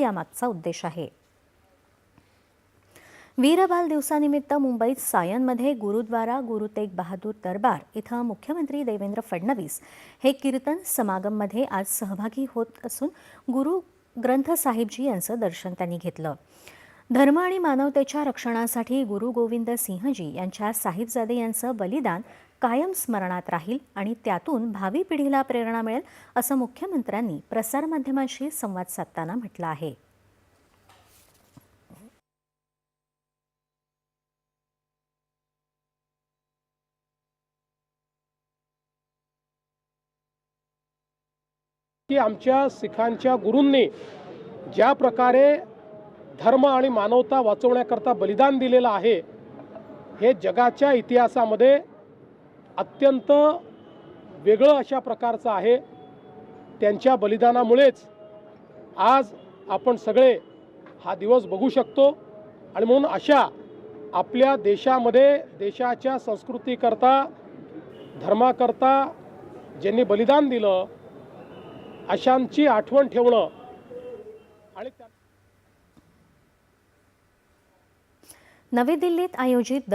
यामागचा उद्देश आहे। वीरबाल दिवसानिमित्त मुंबईत सायनमध्ये गुरुद्वारा गुरु तेग बहादूर दरबार इथं मुख्यमंत्री देवेंद्र फडणवीस हे कीर्तन समागममध्ये आज सहभागी होत असून गुरु ग्रंथ साहिबजी यांचं दर्शन त्यांनी घेतलं। धर्म आणि मानवतेच्या रक्षणासाठी गुरु गोविंद सिंहजी यांच्या साहिबजादे यांचं बलिदान कायम स्मरणात राहील आणि त्यातून भावी पिढीला प्रेरणा मिळेल असं मुख्यमंत्र्यांनी प्रसारमाध्यमांशी संवाद साधताना म्हटलं आहे। की आमच्या सिखांच्या गुरूंनी ज्या प्रकारे धर्म आणि मानवता वाचवण्याकरता बलिदान दिलेलं आहे हे जगाच्या इतिहासामध्ये अत्यंत वेगळं अशा प्रकारचं आहे। त्यांच्या बलिदानामुळेच आज आपण सगळे हा दिवस बघू शकतो आणि म्हणून अशा आपल्या देशामध्ये देशाच्या संस्कृतीकरता धर्माकरता ज्यांनी बलिदान दिलं अशांची आठवण ठेवणं आणि नवी दिल्लीत आयोजित